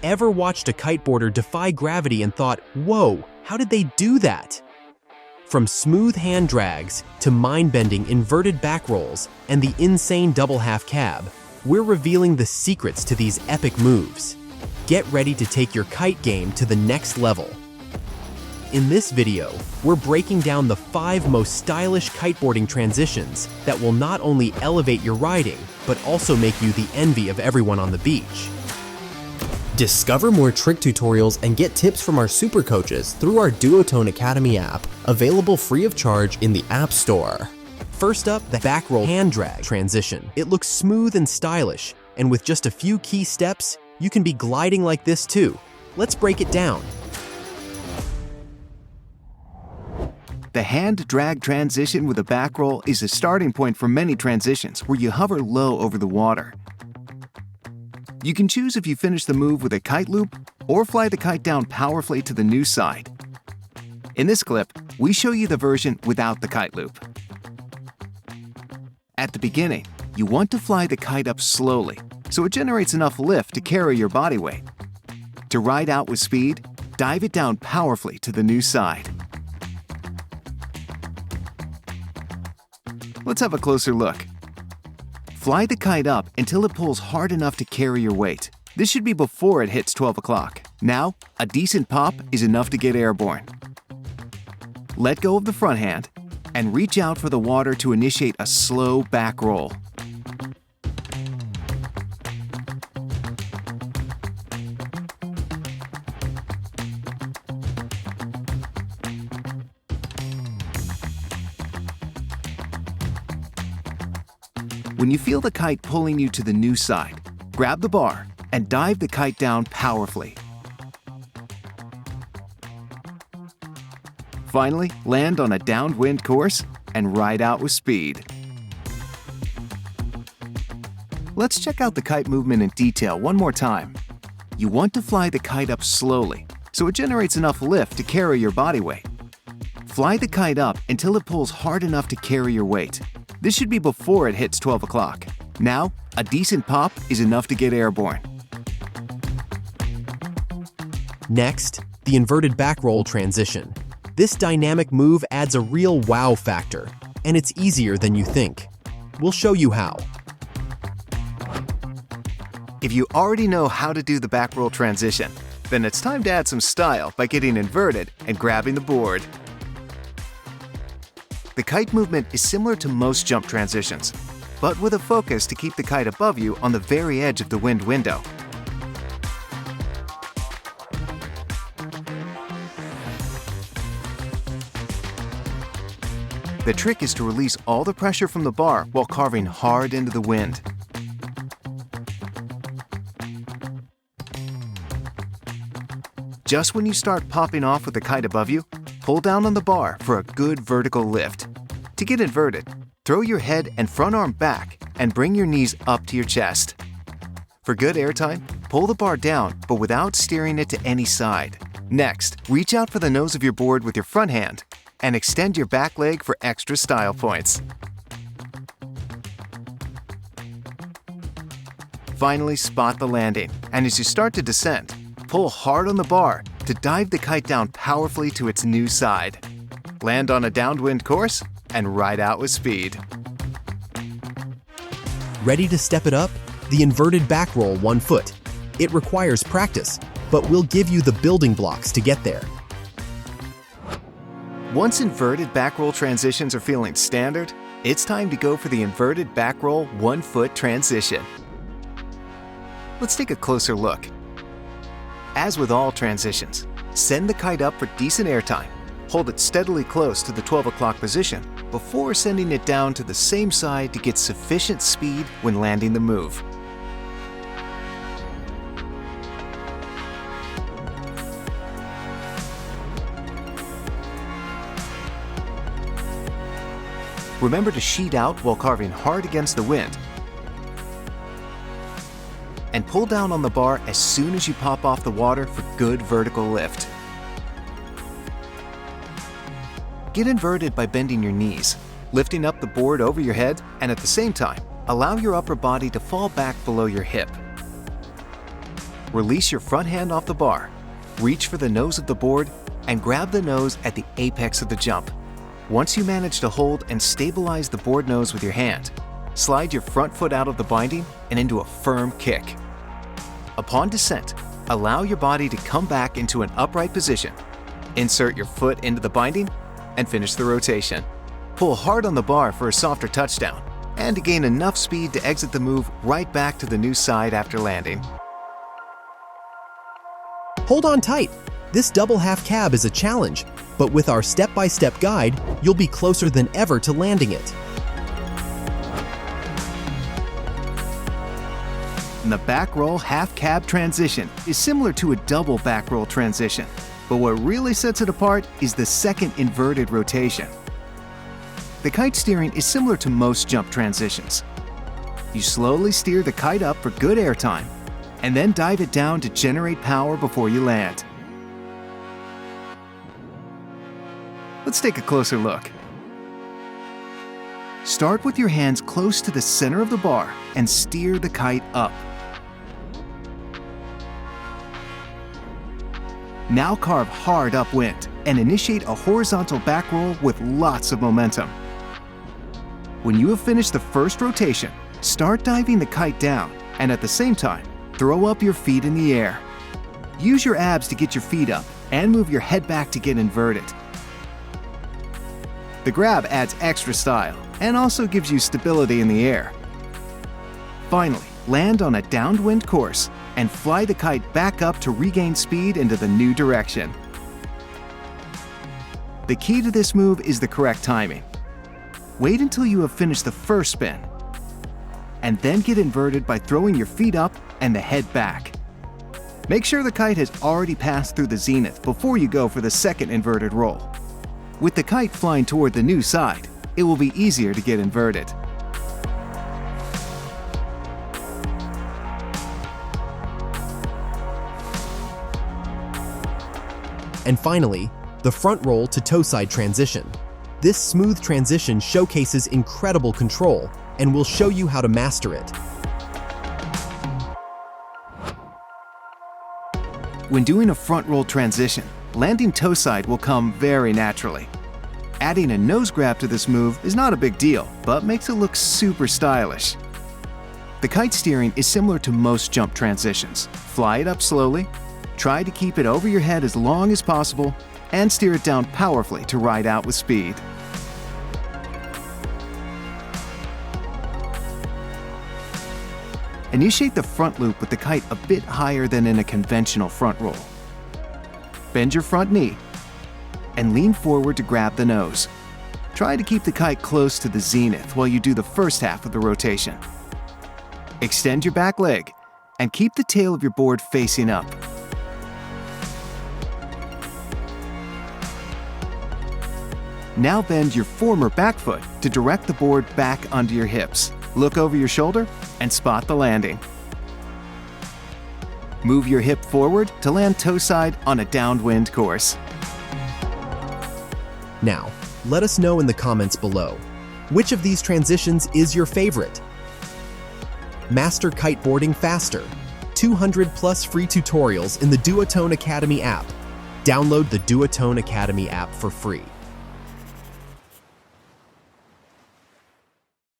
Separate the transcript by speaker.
Speaker 1: Ever watched a kiteboarder defy gravity and thought, whoa, how did they do that? From smooth hand drags to mind-bending inverted back rolls and the insane double half cab, we're revealing the secrets to these epic moves. Get ready to take your kite game to the next level. In this video, we're breaking down the 5 most stylish kiteboarding transitions that will not only elevate your riding, but also make you the envy of everyone on the beach.
Speaker 2: Discover more trick tutorials and get tips from our super coaches through our Duotone Academy app, available free of charge in the App Store.
Speaker 1: First up, the backroll hand drag transition. It looks smooth and stylish, and with just a few key steps, you can be gliding like this too. Let's break it down.
Speaker 3: The hand drag transition with a backroll is a starting point for many transitions where you hover low over the water. You can choose if you finish the move with a kite loop or fly the kite down powerfully to the new side. In this clip, we show you the version without the kite loop. At the beginning, you want to fly the kite up slowly so it generates enough lift to carry your body weight. To ride out with speed, dive it down powerfully to the new side. Let's have a closer look. Fly the kite up until it pulls hard enough to carry your weight. This should be before it hits 12 o'clock. Now, a decent pop is enough to get airborne. Let go of the front hand and reach out for the water to initiate a slow back roll. When you feel the kite pulling you to the new side, grab the bar and dive the kite down powerfully. Finally, land on a downwind course and ride out with speed. Let's check out the kite movement in detail one more time. You want to fly the kite up slowly so it generates enough lift to carry your body weight. Fly the kite up until it pulls hard enough to carry your weight. This should be before it hits 12 o'clock. Now, a decent pop is enough to get airborne.
Speaker 1: Next, the inverted backroll transition. This dynamic move adds a real wow factor, and it's easier than you think. We'll show you how.
Speaker 3: If you already know how to do the backroll transition, then it's time to add some style by getting inverted and grabbing the board. The kite movement is similar to most jump transitions, but with a focus to keep the kite above you on the very edge of the wind window. The trick is to release all the pressure from the bar while carving hard into the wind. Just when you start popping off with the kite above you, pull down on the bar for a good vertical lift. To get inverted, throw your head and front arm back and bring your knees up to your chest. For good airtime, pull the bar down but without steering it to any side. Next, reach out for the nose of your board with your front hand and extend your back leg for extra style points. Finally, spot the landing, and as you start to descend, pull hard on the bar to dive the kite down powerfully to its new side. Land on a downwind course and ride out with speed.
Speaker 1: Ready to step it up? The inverted backroll 1 foot. It requires practice, but we'll give you the building blocks to get there.
Speaker 3: Once inverted backroll transitions are feeling standard, it's time to go for the inverted backroll 1 foot transition. Let's take a closer look. As with all transitions, send the kite up for decent airtime. Hold it steadily close to the 12 o'clock position before sending it down to the same side to get sufficient speed when landing the move. Remember to sheet out while carving hard against the wind. And pull down on the bar as soon as you pop off the water for good vertical lift. Get inverted by bending your knees, lifting up the board over your head, and at the same time, allow your upper body to fall back below your hip. Release your front hand off the bar, reach for the nose of the board, and grab the nose at the apex of the jump. Once you manage to hold and stabilize the board nose with your hand, slide your front foot out of the binding and into a firm kick. Upon descent, allow your body to come back into an upright position. Insert your foot into the binding and finish the rotation. Pull hard on the bar for a softer touchdown and to gain enough speed to exit the move right back to the new side after landing.
Speaker 1: Hold on tight. This double half cab is a challenge, but with our step-by-step guide, you'll be closer than ever to landing it.
Speaker 3: The backroll half cab transition is similar to a double backroll transition, but what really sets it apart is the second inverted rotation. The kite steering is similar to most jump transitions. You slowly steer the kite up for good airtime, and then dive it down to generate power before you land. Let's take a closer look. Start with your hands close to the center of the bar and steer the kite up. Now carve hard upwind and initiate a horizontal back roll with lots of momentum. When you have finished the first rotation, start diving the kite down and at the same time, throw up your feet in the air. Use your abs to get your feet up and move your head back to get inverted. The grab adds extra style and also gives you stability in the air. Finally, land on a downwind course and fly the kite back up to regain speed into the new direction. The key to this move is the correct timing. Wait until you have finished the first spin, and then get inverted by throwing your feet up and the head back. Make sure the kite has already passed through the zenith before you go for the second inverted roll. With the kite flying toward the new side, it will be easier to get inverted.
Speaker 1: And finally, the front roll to toeside transition. This smooth transition showcases incredible control and will show you how to master it.
Speaker 3: When doing a front roll transition, landing toeside will come very naturally. Adding a nose grab to this move is not a big deal, but makes it look super stylish. The kite steering is similar to most jump transitions. Fly it up slowly, try to keep it over your head as long as possible, and steer it down powerfully to ride out with speed. Initiate the front loop with the kite a bit higher than in a conventional front roll. Bend your front knee and lean forward to grab the nose. Try to keep the kite close to the zenith while you do the first half of the rotation. Extend your back leg and keep the tail of your board facing up. Now bend your former back foot to direct the board back onto your hips. Look over your shoulder and spot the landing. Move your hip forward to land toeside on a downwind course.
Speaker 1: Now, let us know in the comments below, which of these transitions is your favorite? Master kiteboarding faster. 200 plus free tutorials in the Duotone Academy app. Download the Duotone Academy app for free.